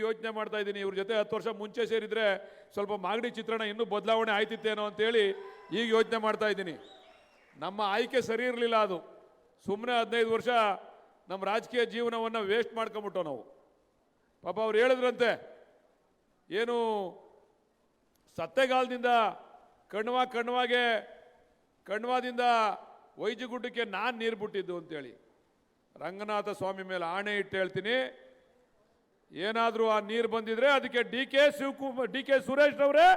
ಯೋಚನೆ ಮಾಡ್ತಾ ಇದ್ದೀನಿ, ಇವ್ರ ಜೊತೆ 10 ವರ್ಷ ಮುಂಚೆ ಸೇರಿದ್ರೆ ಸ್ವಲ್ಪ ಮಾಗಡಿ ಚಿತ್ರಣ ಇನ್ನೂ ಬದಲಾವಣೆ ಆಯ್ತಿತ್ತೇನೋ ಅಂತೇಳಿ ಈಗ ಯೋಚನೆ ಮಾಡ್ತಾ ಇದ್ದೀನಿ. ನಮ್ಮ ಆಯ್ಕೆ ಸರಿ ಇರಲಿಲ್ಲ. ಅದು ಸುಮ್ಮನೆ 15 ವರ್ಷ ನಮ್ಮ ರಾಜಕೀಯ ಜೀವನವನ್ನು ವೇಸ್ಟ್ ಮಾಡ್ಕೊಂಬಿಟ್ಟು ನಾವು. ಪಾಪ ಅವ್ರು ಹೇಳಿದ್ರಂತೆ, ಏನು ಸತ್ತೆಗಾಲದಿಂದ ಕಣ್ವಾದಿಂದ ವೈಜಗುಡ್ಡಕ್ಕೆ ನಾನು ನೀರು ಬಿಟ್ಟಿದ್ದು ಅಂತೇಳಿ. ರಂಗನಾಥ ಸ್ವಾಮಿ ಮೇಲೆ ಆಣೆ ಇಟ್ಟು ಹೇಳ್ತೀನಿ, ಏನಾದರೂ ಆ ನೀರು ಬಂದಿದ್ರೆ ಅದಕ್ಕೆ ಡಿ ಕೆ ಸುರೇಶ್ ಅವರೇ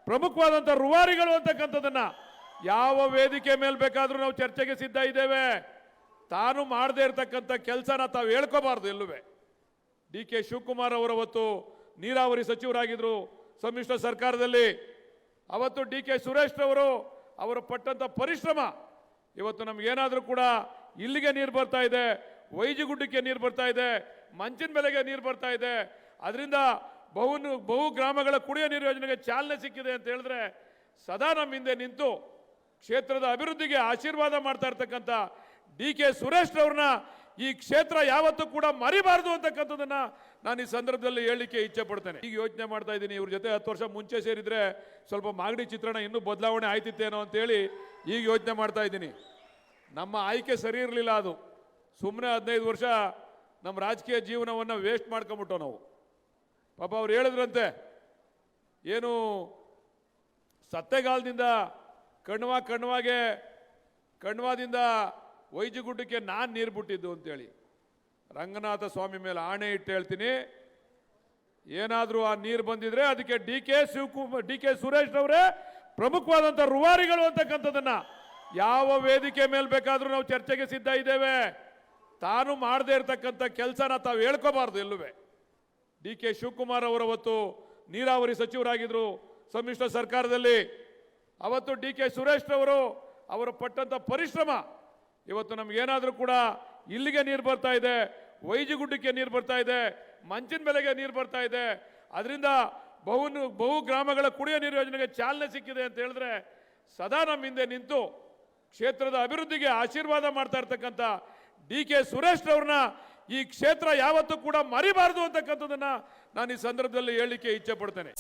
ಪ್ರಮುಖವಾದಂಥ ರೂವಾರಿಗಳು ಅಂತಕ್ಕಂಥದ್ದನ್ನ ಯಾವ ವೇದಿಕೆ ಮೇಲೆ ಬೇಕಾದರೂ ನಾವು ಚರ್ಚೆಗೆ ಸಿದ್ಧ ಇದ್ದೇವೆ. ತಾನು ಮಾಡದೇ ಇರತಕ್ಕಂಥ ಕೆಲಸನ ತಾವು ಹೇಳ್ಕೋಬಾರ್ದು ಎಲ್ಲುವೆ. ಡಿ ಕೆ ಶಿವಕುಮಾರ್ ಅವರು ಅವತ್ತು ನೀರಾವರಿ ಸಚಿವರಾಗಿದ್ರು ಸಮ್ಮಿಶ್ರ ಸರ್ಕಾರದಲ್ಲಿ. ಅವತ್ತು ಡಿ ಕೆ ಸುರೇಶ್ ಅವರು ಪಟ್ಟಂತ ಪರಿಶ್ರಮ ಇವತ್ತು ನಮಗೇನಾದರೂ ಕೂಡ ಇಲ್ಲಿಗೆ ನೀರು ಬರ್ತಾ ಇದೆ, ವೈಜಿಗುಡ್ಡಕ್ಕೆ ನೀರು ಬರ್ತಾ ಇದೆ, ಮಂಚಿನ ಬೆಲೆಗೆ ನೀರು ಬರ್ತಾ ಇದೆ. ಅದರಿಂದ ಬಹು ಗ್ರಾಮಗಳ ಕುಡಿಯೋ ನೀರು ಯೋಜನೆಗೆ ಚಾಲನೆ ಸಿಕ್ಕಿದೆ ಅಂತ ಹೇಳಿದ್ರೆ ಸದಾ ನಮ್ಮ ಹಿಂದೆ ನಿಂತು ಕ್ಷೇತ್ರದ ಅಭಿವೃದ್ಧಿಗೆ ಆಶೀರ್ವಾದ ಮಾಡ್ತಾ ಇರ್ತಕ್ಕಂಥ ಡಿ ಕೆ ಸುರೇಶ್ ಅವ್ರನ್ನ ಈ ಕ್ಷೇತ್ರ ಯಾವತ್ತೂ ಕೂಡ ಮರಿಬಾರದು ಅಂತಕ್ಕಂಥದ್ದನ್ನ ನಾನು ಈ ಸಂದರ್ಭದಲ್ಲಿ ಹೇಳಲಿಕ್ಕೆ ಇಚ್ಛೆ ಪಡ್ತೇನೆ. ಈಗ ಯೋಚನೆ ಮಾಡ್ತಾ ಇದ್ದೀನಿ, ಇವ್ರ ಜೊತೆ 10 ವರ್ಷ ಮುಂಚೆ ಸೇರಿದ್ರೆ ಸ್ವಲ್ಪ ಮಾಗಡಿ ಚಿತ್ರಣ ಇನ್ನೂ ಬದಲಾವಣೆ ಆಯ್ತಿತ್ತೇನೋ ಅಂತೇಳಿ ಈಗ ಯೋಚನೆ ಮಾಡ್ತಾ ಇದ್ದೀನಿ. ನಮ್ಮ ಆಯ್ಕೆ ಸರಿ ಇರಲಿಲ್ಲ. ಅದು ಸುಮ್ಮನೆ 15 ವರ್ಷ ನಮ್ಮ ರಾಜಕೀಯ ಜೀವನವನ್ನು ವೇಸ್ಟ್ ಮಾಡ್ಕೊಂಬಿಟ್ಟು ನಾವು. ಪಾಪ ಅವ್ರು ಹೇಳಿದ್ರಂತೆ, ಏನು ಸತ್ತೆಗಾಲದಿಂದ ಕಣ್ವಾದಿಂದ ವೈಜಗುಡ್ಡಕ್ಕೆ ನಾನು ನೀರು ಬಿಟ್ಟಿದ್ದು ಅಂತೇಳಿ. ರಂಗನಾಥ ಸ್ವಾಮಿ ಮೇಲೆ ಆಣೆ ಇಟ್ಟು ಹೇಳ್ತೀನಿ, ಏನಾದರೂ ಆ ನೀರು ಬಂದಿದ್ರೆ ಅದಕ್ಕೆ ಡಿ ಕೆ ಸುರೇಶ್ ಅವರೇ ಪ್ರಮುಖವಾದಂಥ ರೂವಾರಿಗಳು ಅಂತಕ್ಕಂಥದ್ದನ್ನ ಯಾವ ವೇದಿಕೆ ಮೇಲೆ ಬೇಕಾದರೂ ನಾವು ಚರ್ಚೆಗೆ ಸಿದ್ಧ ಇದ್ದೇವೆ. ತಾನು ಮಾಡದೇ ಇರತಕ್ಕಂಥ ಕೆಲಸನ ತಾವು ಹೇಳ್ಕೋಬಾರ್ದು ಎಲ್ಲುವೆ. ಡಿ ಕೆ ಶಿವಕುಮಾರ್ ಅವರು ಅವತ್ತು ನೀರಾವರಿ ಸಚಿವರಾಗಿದ್ರು ಸಮ್ಮಿಶ್ರ ಸರ್ಕಾರದಲ್ಲಿ. ಅವತ್ತು ಡಿ ಕೆ ಸುರೇಶ್ ಅವರು ಪಟ್ಟಂತ ಪರಿಶ್ರಮ ಇವತ್ತು ನಮಗೇನಾದರೂ ಕೂಡ ಇಲ್ಲಿಗೆ ನೀರು ಬರ್ತಾ ಇದೆ, ವೈಜಿಗುಡ್ಡಕ್ಕೆ ನೀರು ಬರ್ತಾ ಇದೆ, ಮಂಚಿನ ಬೆಲೆಗೆ ನೀರು ಬರ್ತಾ ಇದೆ. ಅದರಿಂದ ಬಹು ಗ್ರಾಮಗಳ ಕುಡಿಯೋ ನೀರು ಯೋಜನೆಗೆ ಚಾಲನೆ ಸಿಕ್ಕಿದೆ ಅಂತ ಹೇಳಿದ್ರೆ ಸದಾ ನಮ್ಮ ಹಿಂದೆ ನಿಂತು ಕ್ಷೇತ್ರದ ಅಭಿವೃದ್ಧಿಗೆ ಆಶೀರ್ವಾದ ಮಾಡ್ತಾ ಇರ್ತಕ್ಕಂಥ ಡಿ ಕೆ ಸುರೇಶ್ ಅವ್ರನ್ನ ಈ ಕ್ಷೇತ್ರ ಯಾವತ್ತೂ ಕೂಡ ಮರಿಬಾರದು ಅಂತಕ್ಕಂಥದ್ದನ್ನ ನಾನು ಈ ಸಂದರ್ಭದಲ್ಲಿ ಹೇಳಲಿಕ್ಕೆ ಇಚ್ಛೆ ಪಡ್ತೇನೆ.